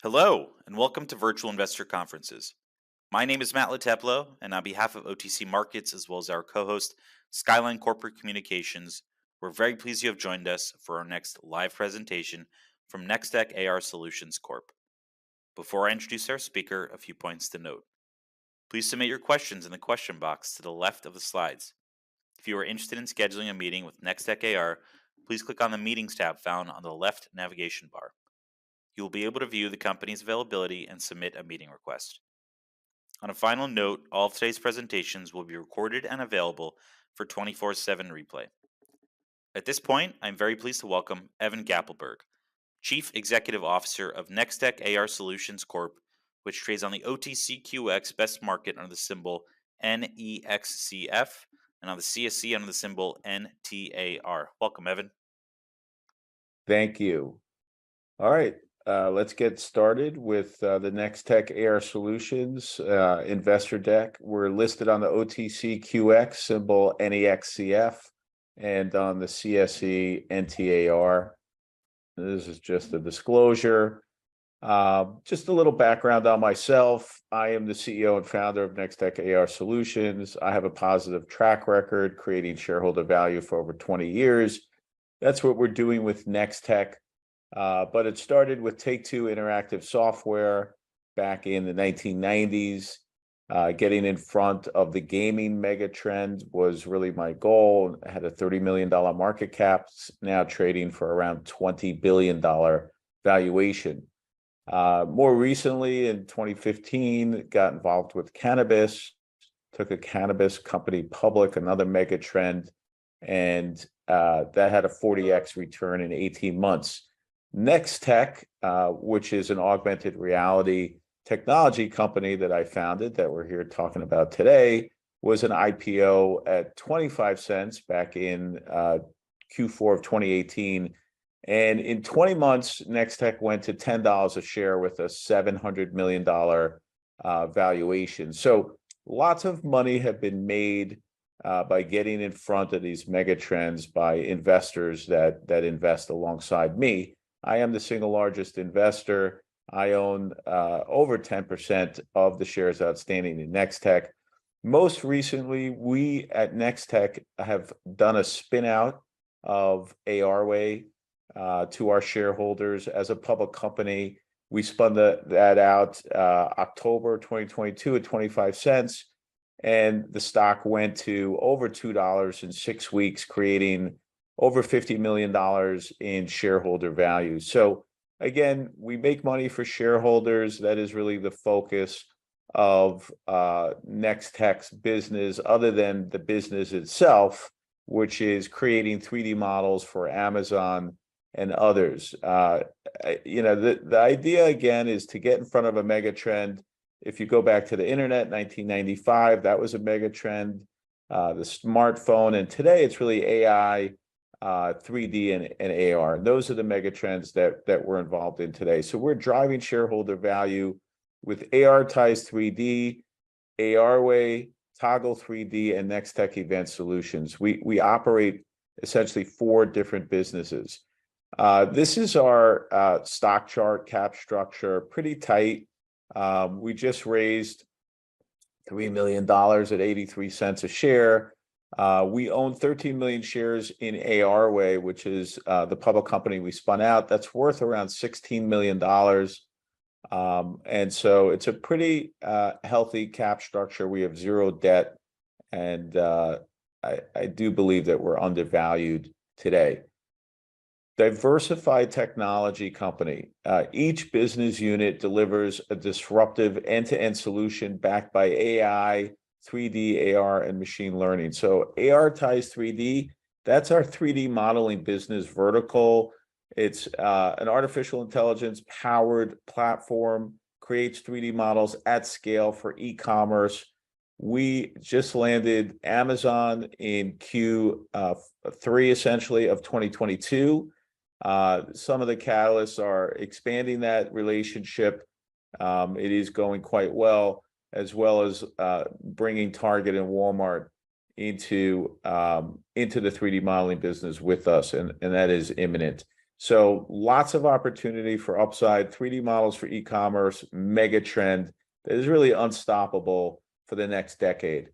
Hello, and welcome to Virtual Investor Conferences. My name is Matt Lateplo, and on behalf of OTC Markets, as well as our co-host, Skyline Corporate Communications, we're very pleased you have joined us for our next live presentation from Nextech AR Solutions Corp. Before I introduce our speaker, a few points to note. Please submit your questions in the question box to the left of the slides. If you are interested in scheduling a meeting with Nextech AR, please click on the Meetings tab found on the left navigation bar. You will be able to view the company's availability and submit a meeting request. On a final note, all of today's presentations will be recorded and available for 24/7 replay. At this point, I'm very pleased to welcome Evan Gappelberg, Chief Executive Officer of Nextech AR Solutions Corp., which trades on the OTCQX Best Market under the symbol NEXCF and on the CSE under the symbol NTAR. Welcome, Evan. Thank you. All right, let's get started with the Nextech AR Solutions investor deck. We're listed on the OTCQX symbol NEXCF and on the CSE NTAR. This is just a disclosure. Just a little background on myself. I am the CEO and founder of Nextech AR Solutions. I have a positive track record creating shareholder value for over 20 years. That's what we're doing with Nextech. But it started with Take-Two Interactive Software back in the 1990s. Getting in front of the gaming mega trend was really my goal. I had a $30 million market cap, now trading for around $20 billion valuation. More recently, in 2015, got involved with cannabis, took a cannabis company public, another mega trend, and that had a 40x return in 18 months. Nextech, which is an augmented reality technology company that I founded that we're here talking about today, was an IPO at 25 cents back in Q4 of 2018. And in 20 months, Nextech went to $10 a share with a $700 million valuation. So lots of money have been made by getting in front of these mega trends by investors that invest alongside me. I am the single largest investor. I own over 10% of the shares outstanding in Nextech. Most recently, we at Nextech have done a spin out of ARway to our shareholders as a public company. We spun that out October 2022 at 25 cents, and the stock went to over $2 in 6 weeks, creating over $50 million in shareholder value. So again, we make money for shareholders. That is really the focus of Nextech's business, other than the business itself, which is creating 3D models for Amazon and others. The idea again is to get in front of a mega trend. If you go back to the internet, 1995, that was a mega trend. The smartphone, and today it's really AI, 3D and AR. And those are the mega trends that we're involved in today. So we're driving shareholder value with Aritize 3D, ARway, Toggle 3D, and Nextech Event Solutions. We operate essentially 4 different businesses. This is our stock chart, cap structure, pretty tight. We just raised $3 million at 83 cents a share. We own 13 million shares in ARway, which is the public company we spun out. That's worth around $16 million. And so it's a pretty healthy cap structure. We have 0 debt, and I do believe that we're undervalued today. Diversified technology company. Each business unit delivers a disruptive end-to-end solution backed by AI, 3D, AR, and machine learning. So Aritize 3D, that's our 3D modeling business vertical. It's an artificial intelligence powered platform, creates 3D models at scale for e-commerce. We just landed Amazon in Q3 essentially of 2022. Some of the catalysts are expanding that relationship. It is going quite well as bringing Target and Walmart into the 3D modeling business with us, and that is imminent. So lots of opportunity for upside, 3D models for e-commerce, mega trend that is really unstoppable for the next decade.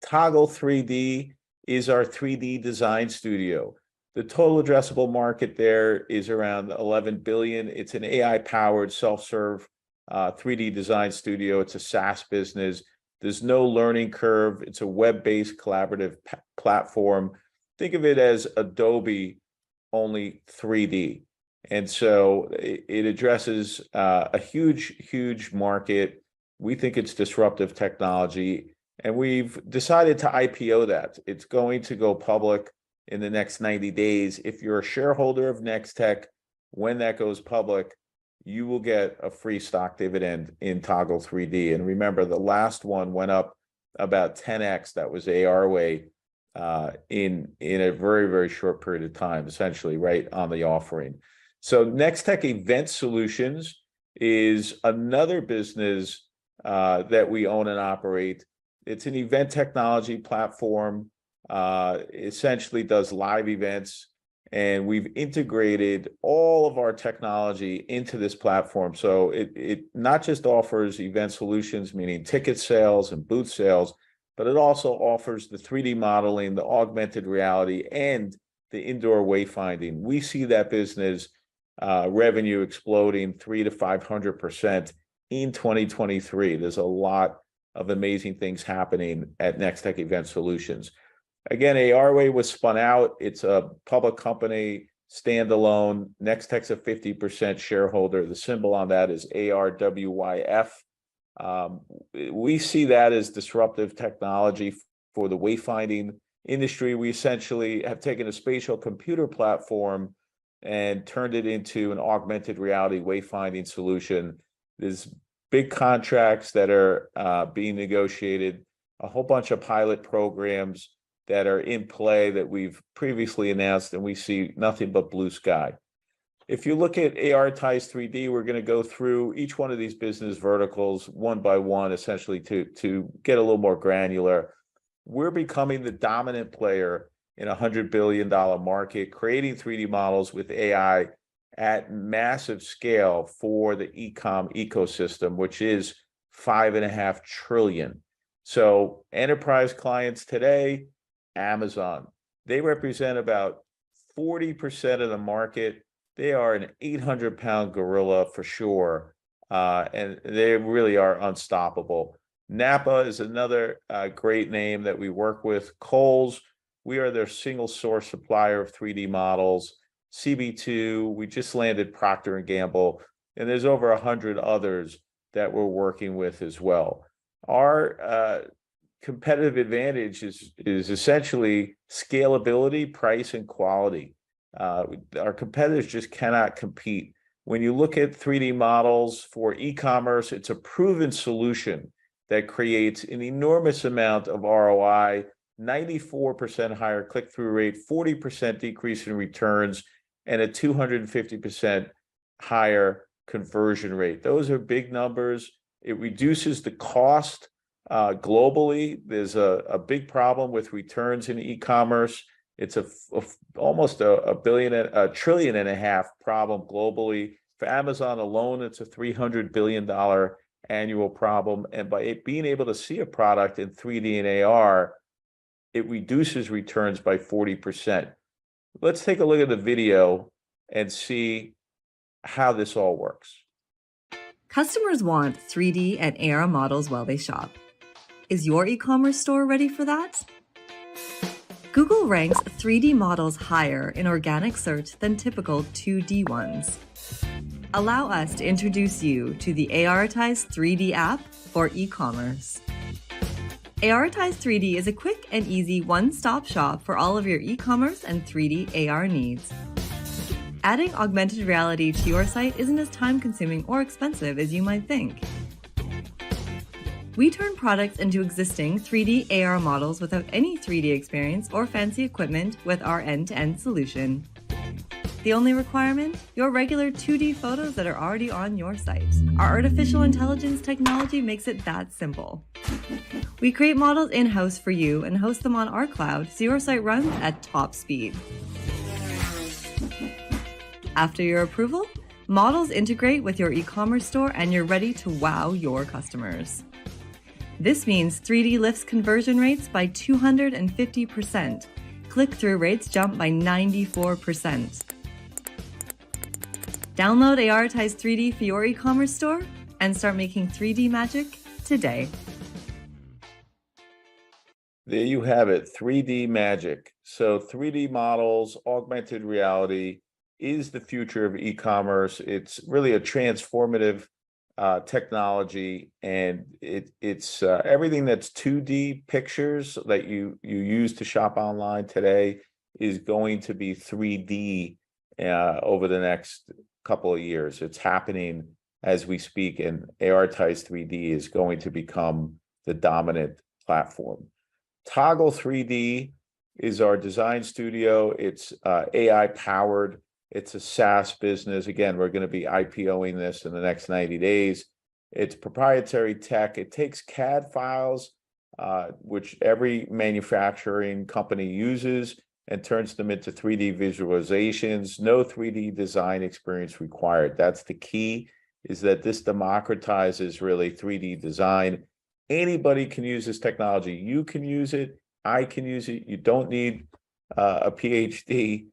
Toggle 3D is our 3D design studio. The total addressable market there is around 11 billion. It's an AI-powered self-serve 3D design studio. It's a SaaS business. There's no learning curve. It's a web-based collaborative platform. Think of it as Adobe, only 3D. And so it addresses a huge market. We think it's disruptive technology, and we've decided to IPO that. It's going to go public in the next 90 days. If you're a shareholder of Nextech, when that goes public, you will get a free stock dividend in Toggle 3D. And remember, the last one went up about 10x. That was ARway in a very short period of time, essentially right on the offering. So Nextech Event Solutions is another business that we own and operate. It's an event technology platform, essentially does live events, and we've integrated all of our technology into this platform. So it not just offers event solutions, meaning ticket sales and booth sales, but it also offers the 3D modeling, the augmented reality, and the indoor wayfinding. We see that business revenue exploding 300 to 500% in 2023. There's a lot of amazing things happening at Nextech Event Solutions. Again, ARway was spun out. It's a public company, standalone. Nextech's a 50% shareholder. The symbol on that is ARWYF. We see that as disruptive technology for the wayfinding industry. We essentially have taken a spatial computer platform and turned it into an augmented reality wayfinding solution. There's big contracts that are being negotiated, a whole bunch of pilot programs that are in play that we've previously announced, and we see nothing but blue sky. If you look at Aritize 3D, we're going to go through each one of these business verticals one by one, essentially to get a little more granular. We're becoming the dominant player in a $100 billion market, creating 3D models with AI at massive scale for the e-com ecosystem, which is $5.5 trillion. So enterprise clients today, Amazon, they represent about 40% of the market. They are an 800-pound gorilla for sure, and they really are unstoppable. Napa is another great name that we work with. Kohl's, we are their single source supplier of 3D models. CB2, we just landed Procter & Gamble, and there's over 100 others that we're working with as well. Our competitive advantage is essentially scalability, price, and quality. Our competitors just cannot compete. When you look at 3D models for e-commerce, it's a proven solution that creates an enormous amount of ROI, 94% higher click-through rate, 40% decrease in returns, and a 250% higher conversion rate. Those are big numbers. It reduces the cost globally. There's a big problem with returns in e-commerce. It's almost a trillion and a half problem globally. For Amazon alone, it's a $300 billion annual problem. And by being able to see a product in 3D and AR, it reduces returns by 40%. Let's take a look at the video and see how this all works. Customers want 3D and AR models while they shop. Is your e-commerce store ready for that? Google ranks 3D models higher in organic search than typical 2D ones. Allow us to introduce you to the Aritize 3D app for e-commerce. Aritize 3D is a quick and easy one-stop shop for all of your e-commerce and 3D AR needs. Adding augmented reality to your site isn't as time-consuming or expensive as you might think. We turn products into existing 3D AR models without any 3D experience or fancy equipment with our end-to-end solution. The only requirement? Your regular 2D photos that are already on your site. Our artificial intelligence technology makes it that simple. We create models in-house for you and host them on our cloud so your site runs at top speed. After your approval, models integrate with your e-commerce store and you're ready to wow your customers. This means 3D lifts conversion rates by 250%. Click-through rates jump by 94%. Download Aritize 3D for your e-commerce store and start making 3D magic today. There you have it, 3D magic. So 3D models, augmented reality is the future of e-commerce. It's really a transformative technology, and it's everything that's 2D pictures that you use to shop online today is going to be 3D over the next couple of years. It's happening as we speak, and Aritize 3D is going to become the dominant platform. Toggle 3D is our design studio. It's AI powered. It's a SaaS business. Again, we're going to be IPOing this in the next 90 days. It's proprietary tech. It takes CAD files, which every manufacturing company uses, and turns them into 3D visualizations. No 3D design experience required. That's the key, is that this democratizes really 3D design. Anybody can use this technology. You can use it. I can use it. You don't need a PhD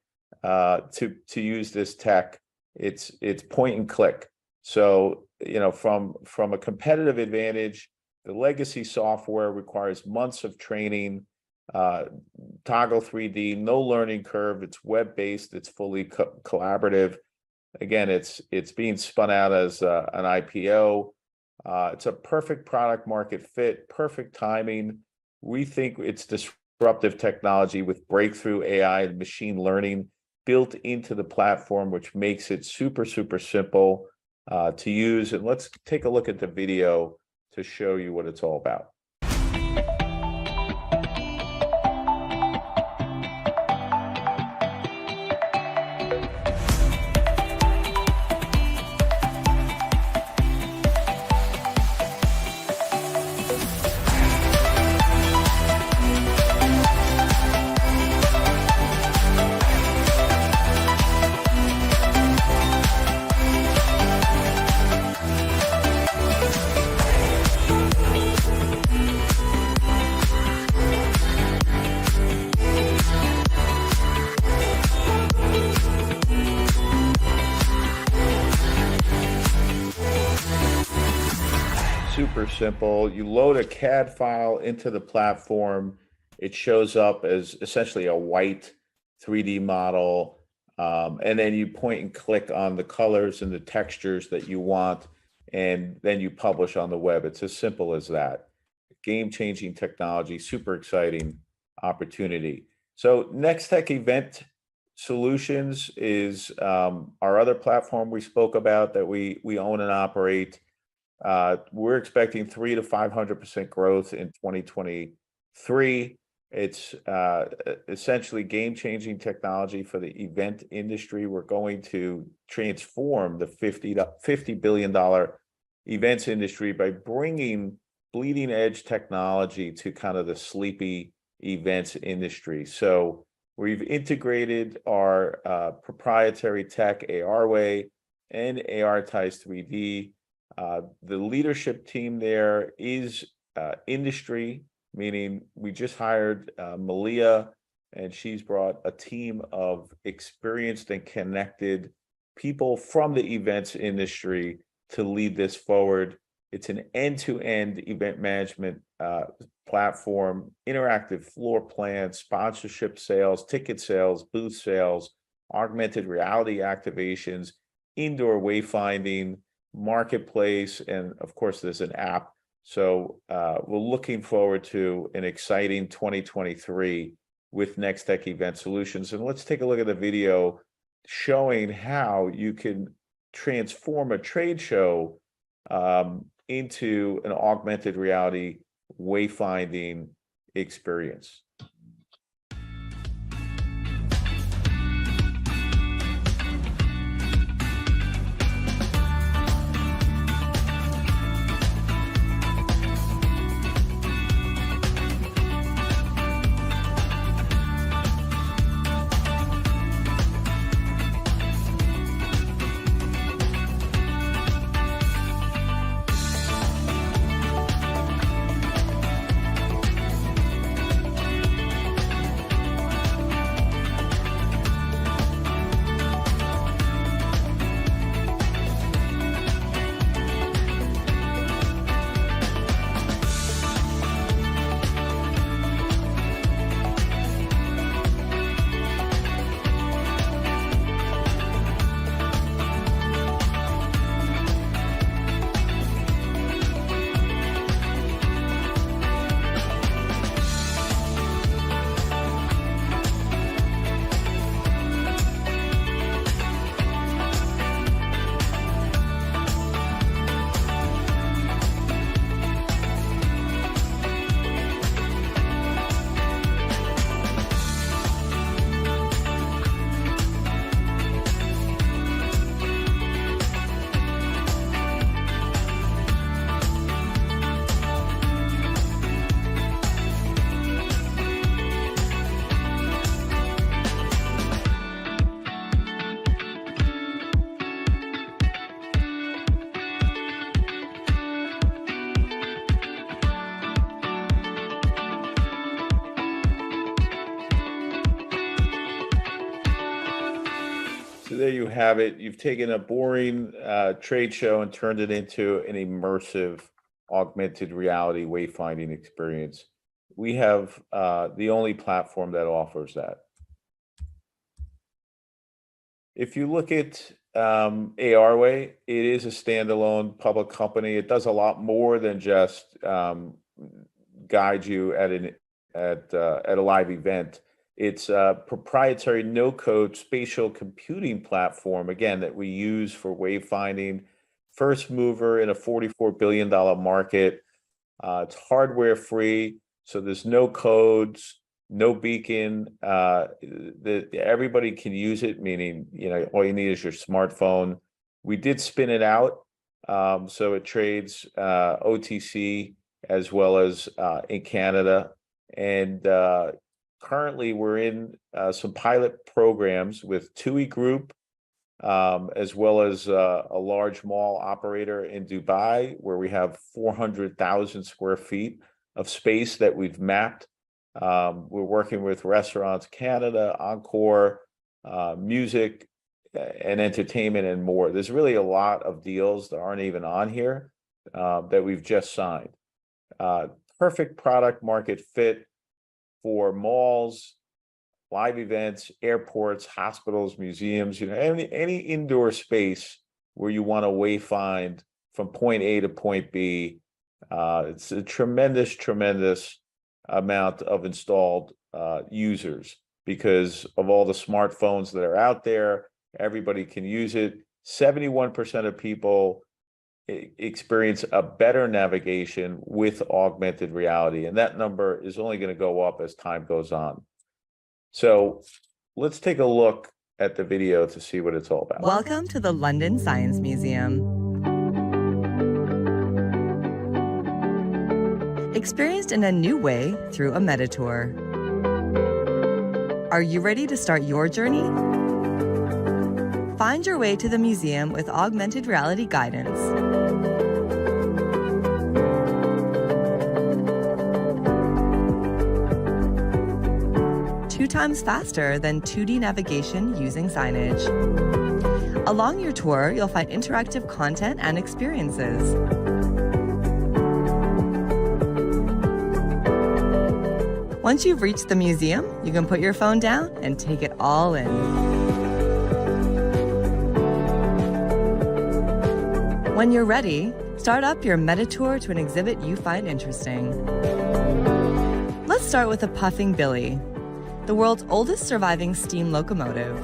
to use this tech. It's point and click. So, you know, from a competitive advantage, the legacy software requires months of training. Toggle 3D, no learning curve. It's web-based. It's fully collaborative. Again, it's being spun out as an IPO. It's a perfect product market fit, perfect timing. We think it's disruptive technology with breakthrough AI and machine learning built into the platform, which makes it super, super simple to use. And let's take a look at the video to show you what it's all about. Super simple. You load a CAD file into the platform. It shows up as essentially a white 3D model. And then you point and click on the colors and the textures that you want, and then you publish on the web. It's as simple as that. Game-changing technology, super exciting opportunity. So Nextech Event Solutions is our other platform we spoke about that we own and operate. We're expecting 300 to 500% growth in 2023. It's essentially game-changing technology for the event industry. We're going to transform the $50 billion events industry by bringing bleeding-edge technology to kind of the sleepy events industry. So we've integrated our proprietary tech, ARway and Aritize 3D. The leadership team there is industry, meaning we just hired Malia, and she's brought a team of experienced and connected people from the events industry to lead this forward. It's an end-to-end event management platform, interactive floor plans, sponsorship sales, ticket sales, booth sales, augmented reality activations, indoor wayfinding, marketplace, and of course there's an app. So we're looking forward to an exciting 2023 with Nextech Event Solutions. And let's take a look at the video showing how you can transform a trade show into an augmented reality wayfinding experience. there you have it. You've taken a boring trade show and turned it into an immersive augmented reality wayfinding experience. We have the only platform that offers that. If you look at ARway, it is a standalone public company. It does a lot more than just guide you at a live event. It's a proprietary no-code spatial computing platform, again, that we use for wayfinding. First mover in a $44 billion market. It's hardware free, so there's no codes, no beacon. Everybody can use it, meaning, you know, all you need is your smartphone. We did spin it out, so it trades OTC as well as in Canada. And currently we're in some pilot programs with TUI Group, as well as a large mall operator in Dubai, where we have 400,000 square feet of space that we've mapped. We're working with Restaurants Canada, Encore, music and entertainment, and more. There's really a lot of deals that aren't even on here that we've just signed. Perfect product market fit for malls, live events, airports, hospitals, museums, you know, any indoor space where you want to wayfind from point A to point B. It's a tremendous amount of installed users because of all the smartphones that are out there. Everybody can use it. 71% of people experience a better navigation with augmented reality, and that number is only going to go up as time goes on. So let's take a look at the video to see what it's all about. Welcome to the London Science Museum. Experienced in a new way through a meta-tour. Are you ready to start your journey? Find your way to the museum with augmented reality guidance. Two times faster than 2D navigation using signage. Along your tour, you'll find interactive content and experiences. Once you've reached the museum, you can put your phone down and take it all in. When you're ready, start up your meta tour to an exhibit you find interesting. Let's start with a Puffing Billy, the world's oldest surviving steam locomotive.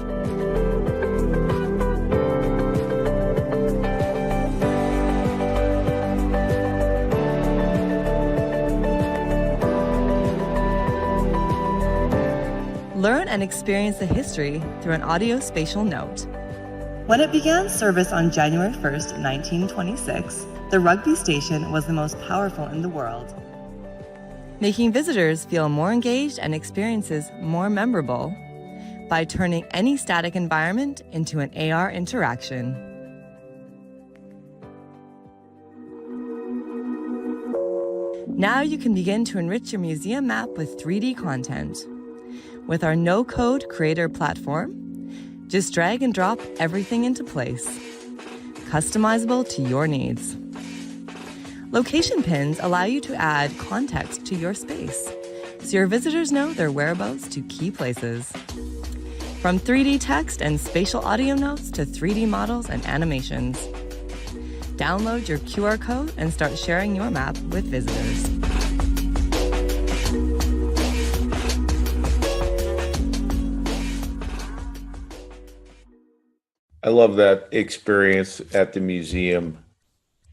Learn and experience the history through an audio spatial note. When it began service on January 1st, 1926, the Rugby station was the most powerful in the world, making visitors feel more engaged and experiences more memorable by turning any static environment into an AR interaction. Now you can begin to enrich your museum map with 3D content. With our no-code creator platform, just drag and drop everything into place, customizable to your needs. Location pins allow you to add context to your space, so your visitors know their whereabouts to key places. From 3D text and spatial audio notes to 3D models and animations. Download your QR code and start sharing your map with visitors. I love that experience at the museum.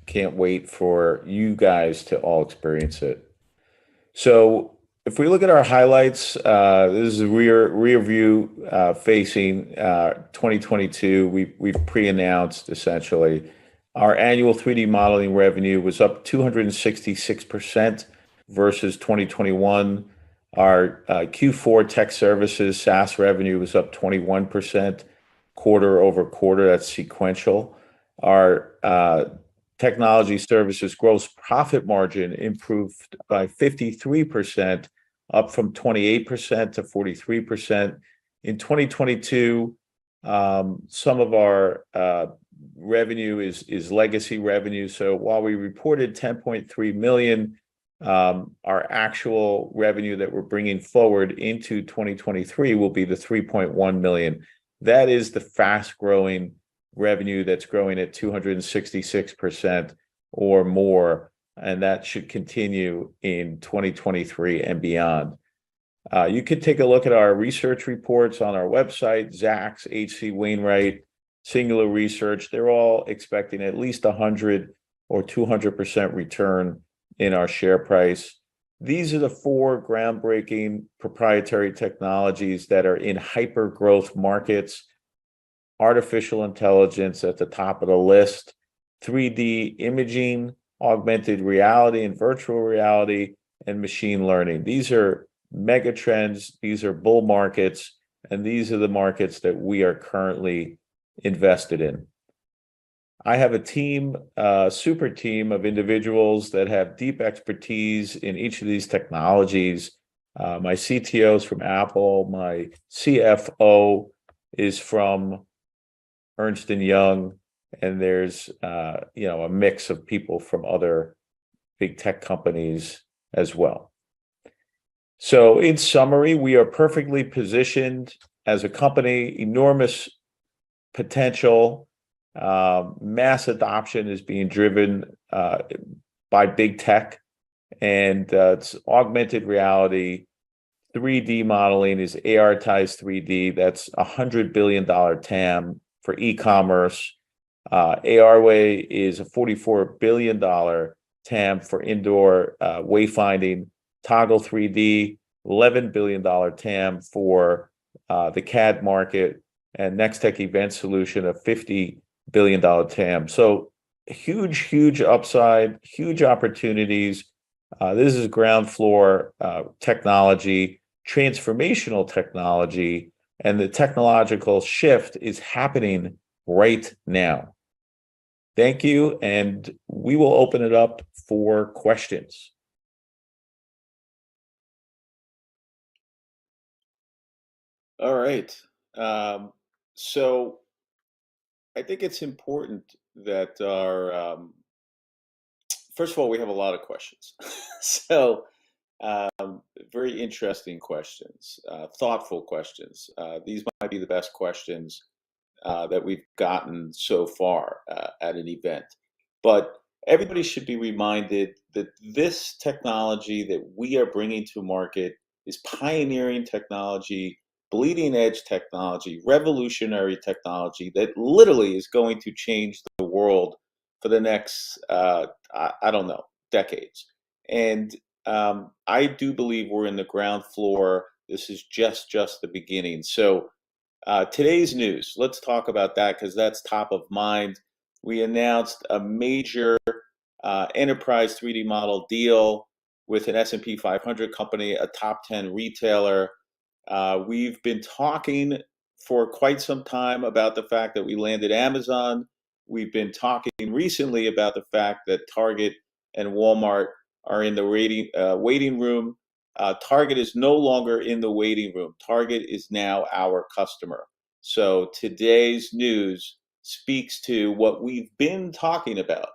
Can't wait for you guys to all experience it. So if we look at our highlights, this is a rear view facing 2022. We've pre-announced essentially. Our annual 3D modeling revenue was up 266% versus 2021. Our Q4 tech services SaaS revenue was up 21%. Quarter over quarter, that's sequential. Our technology services gross profit margin improved by 53%, up from 28% to 43%. In 2022, Some of our revenue is legacy revenue. So while we reported 10.3 million, our actual revenue that we're bringing forward into 2023 will be the 3.1 million. That is the fast growing revenue that's growing at 266% or more, and that should continue in 2023 and beyond. You could take a look at our research reports on our website, Zacks, H.C. Wainwright, Singular Research. They're all expecting at least 100 or 200% return in our share price. These are the 4 groundbreaking proprietary technologies that are in hyper growth markets. Artificial intelligence at the top of the list, 3D imaging, augmented reality and virtual reality, and machine learning. These are mega trends, these are bull markets, and these are the markets that we are currently invested in. I have a team, a super team of individuals that have deep expertise in each of these technologies. My CTO is from Apple, my CFO is from Ernst & Young, and there's a mix of people from other big tech companies as well. So in summary, we are perfectly positioned as a company, enormous potential, mass adoption is being driven by big tech, and it's augmented reality. 3D modeling is Aritize 3D. That's $100 billion TAM for e-commerce. ARway is a $44 billion TAM for indoor wayfinding. Toggle 3D, $11 billion TAM for the CAD market, and Nextech Event Solution, a $50 billion TAM. So huge upside, huge opportunities. This is ground floor technology, transformational technology, and the technological shift is happening right now. Thank you, and we will open it up for questions. All right. So I think it's important that our first of all, we have a lot of questions. So very interesting questions, thoughtful questions. These might be the best questions that we've gotten so far at an event. But everybody should be reminded that this technology that we are bringing to market is pioneering technology, bleeding edge technology, revolutionary technology that literally is going to change the world for the next, I don't know, decades. And I do believe we're in the ground floor. This is just the beginning. So today's news, let's talk about that because that's top of mind. We announced a major enterprise 3D model deal with an S&P 500 company, a top 10 retailer. We've been talking for quite some time about the fact that we landed Amazon. We've been talking recently about the fact that Target and Walmart are in the waiting room. Target is no longer in the waiting room. Target is now our customer. So today's news speaks to what we've been talking about.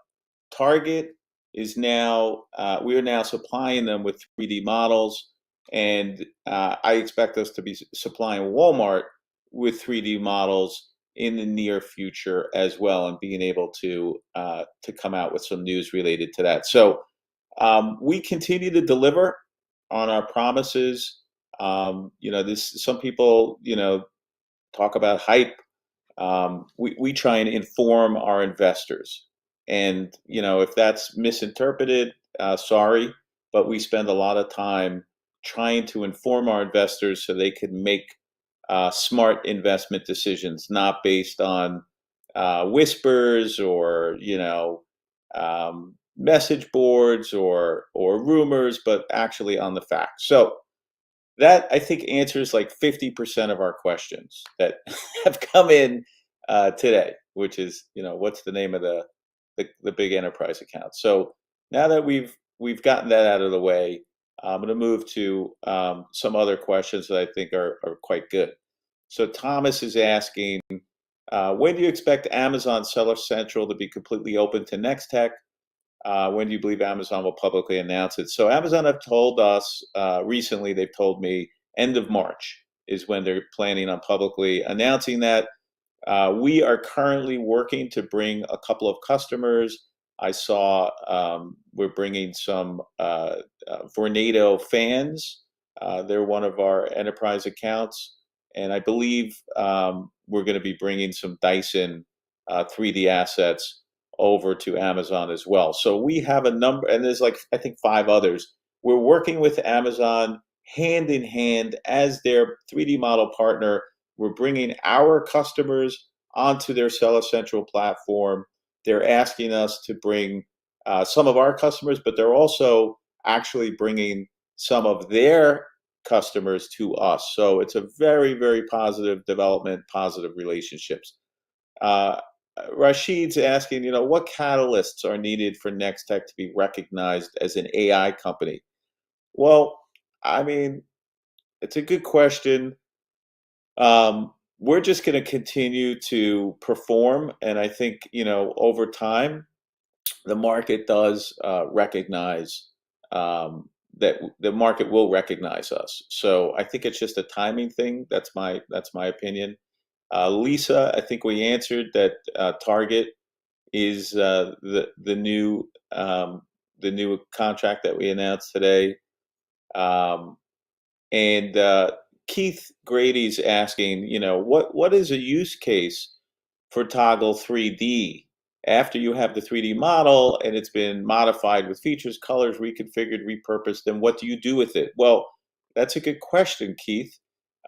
Target is now, we are now supplying them with 3D models, and I expect us to be supplying Walmart with 3D models in the near future as well, and being able to come out with some news related to that. So we continue to deliver on our promises. Some people, talk about hype. We try and inform our investors, and if that's misinterpreted, sorry, but we spend a lot of time trying to inform our investors so they can make smart investment decisions, not based on whispers or message boards or rumors, but actually on the facts. So that, I think, answers like 50% of our questions that have come in today, which is, what's the name of the big enterprise account. So now that we've gotten that out of the way, I'm going to move to some other questions that I think are quite good. So Thomas is asking, when do you expect Amazon Seller Central to be completely open to Nextech? When do you believe Amazon will publicly announce it? So Amazon have told us recently, they've told me end of March is when they're planning on publicly announcing that. We are currently working to bring a couple of customers. I saw we're bringing some Vornado fans. They're one of our enterprise accounts. And I believe we're going to be bringing some Dyson 3D assets over to Amazon as well. So we have a number, and there's like, I think 5 others. We're working with Amazon hand in hand as their 3D model partner. We're bringing our customers onto their Seller Central platform. They're asking us to bring some of our customers, but they're also actually bringing some of their customers to us. So it's a very, very positive development, positive relationships. Rashid's asking, what catalysts are needed for Nextech to be recognized as an AI company? Well, I mean, it's a good question. We're just going to continue to perform, and I think over time, the market does recognize that the market will recognize us. So I think it's just a timing thing. That's my opinion. Lisa, I think we answered that. Target is the new contract that we announced today. And Keith Grady's asking, what is a use case for Toggle 3D after you have the 3D model and it's been modified with features, colors, reconfigured, repurposed, then what do you do with it? Well, that's a good question, Keith.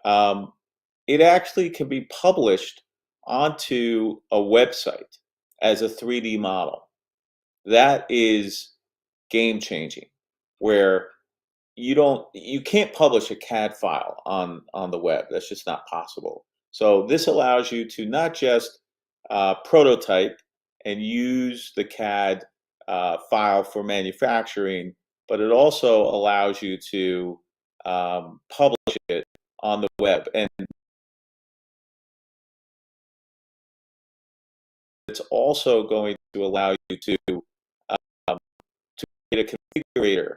It actually can be published onto a website as a 3D model. That is game changing, where you can't publish a CAD file on the web. That's just not possible. So this allows you to not just prototype and use the CAD file for manufacturing, but it also allows you to publish it on the web. And it's also going to allow you to create a configurator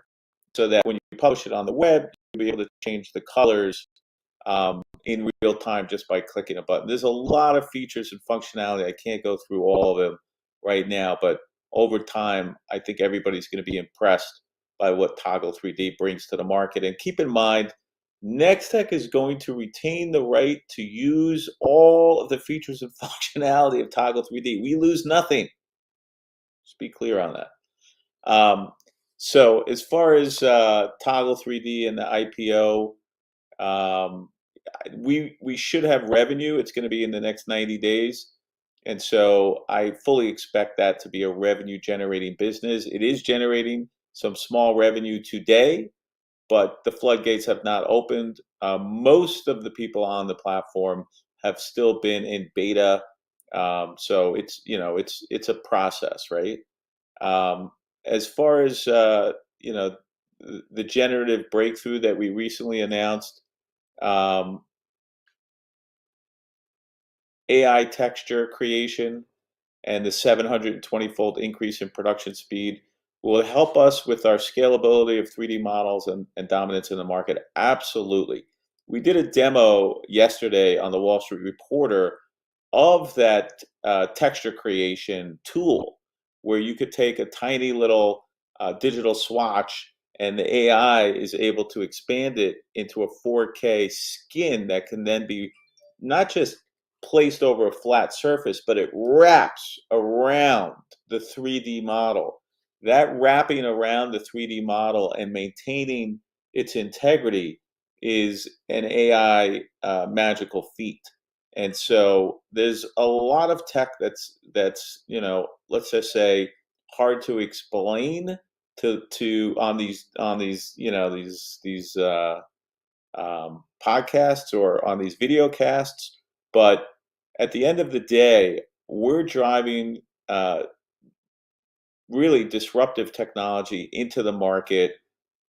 so that when you publish it on the web, you'll be able to change the colors in real time just by clicking a button. There's a lot of features and functionality. I can't go through all of them right now, but over time, I think everybody's going to be impressed by what Toggle 3D brings to the market. And keep in mind, Nextech is going to retain the right to use all of the features and functionality of Toggle 3D. We lose nothing. Just be clear on that. So as far as Toggle 3D and the IPO, we should have revenue. It's going to be in the next 90 days. And so I fully expect that to be a revenue generating business. It is generating some small revenue today, but the floodgates have not opened. Most of the people on the platform have still been in beta. So it's a process, right? As far as the generative breakthrough that we recently announced, AI texture creation and the 720-fold increase in production speed will help us with our scalability of 3D models and dominance in the market. Absolutely. We did a demo yesterday on the Wall Street Reporter of that texture creation tool, where you could take a tiny little digital swatch and the AI is able to expand it into a 4K skin that can then be not just placed over a flat surface, but it wraps around the 3D model. That wrapping around the 3D model and maintaining its integrity is an AI magical feat. And so there's a lot of tech that's let's just say hard to explain to on these podcasts or on these video casts. But at the end of the day, we're driving really disruptive technology into the market,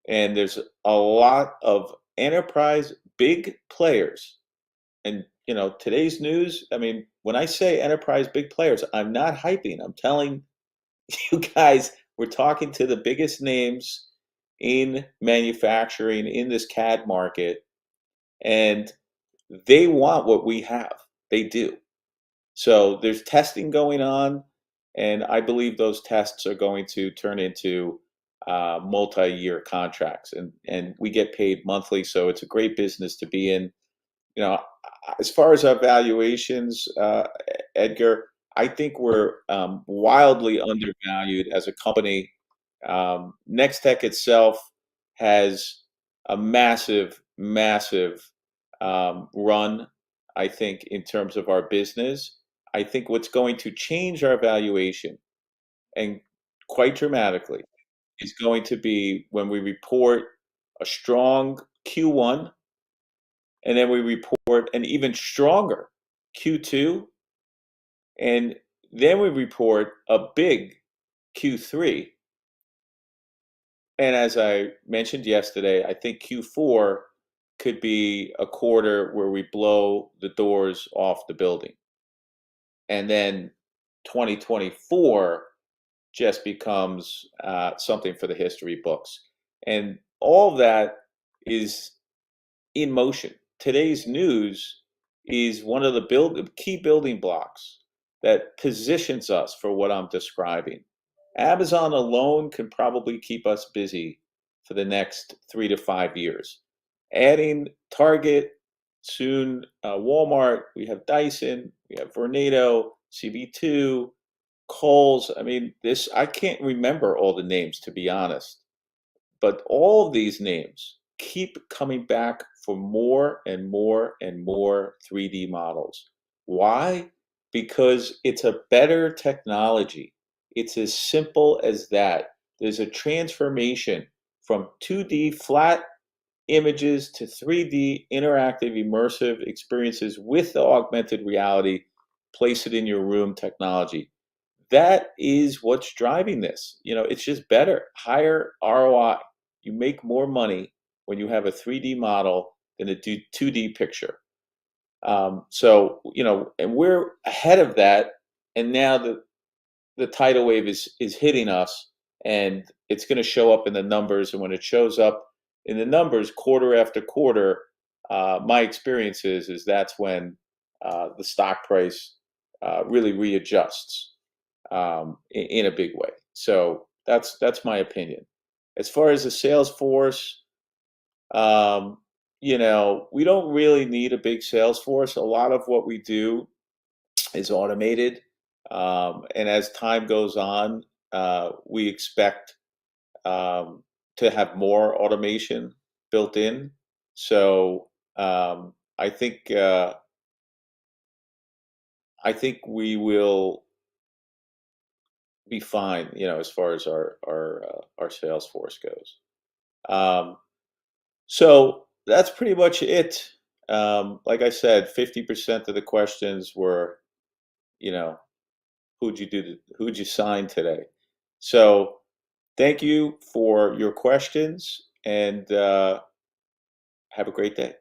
and there's a lot of enterprise big players, and today's news, I mean, when I say enterprise big players, I'm not hyping. I'm telling you guys, we're talking to the biggest names in manufacturing in this CAD market, and they want what we have. They do. So there's testing going on, and I believe those tests are going to turn into multi-year contracts, and we get paid monthly, so it's a great business to be in. As far as our valuations, Edgar, I think we're wildly undervalued as a company. Nextech itself has a massive, massive run, I think, in terms of our business. I think what's going to change our valuation, and quite dramatically, is going to be when we report a strong Q1, and then we report an even stronger Q2, and then we report a big Q3. And as I mentioned yesterday, I think Q4 could be a quarter where we blow the doors off the building. And then 2024 just becomes something for the history books. And all of that is in motion. Today's news is one of the key building blocks that positions us for what I'm describing. Amazon alone can probably keep us busy for the next 3 to 5 years. Adding Target, soon Walmart, we have Dyson, we have Vornado, CB2, Kohl's. I mean, I can't remember all the names, to be honest. But all of these names keep coming back for more and more and more 3D models. Why? Because it's a better technology. It's as simple as that. There's a transformation from 2D flat images to 3D interactive immersive experiences with the augmented reality, place it in your room technology. That is what's driving this. It's just better, higher ROI. You make more money when you have a 3D model than a 2D picture. And we're ahead of that. And now the tidal wave is hitting us, and it's going to show up in the numbers. And when it shows up in the numbers quarter after quarter, my experience is that's when the stock price really readjusts in a big way. So that's my opinion. As far as the sales force, we don't really need a big sales force. A lot of what we do is automated, and as time goes on, we expect to have more automation built in. So I think we will be fine, as far as our sales force goes. So that's pretty much it. Like I said, 50% of the questions were, who'd you sign today? So thank you for your questions, and have a great day.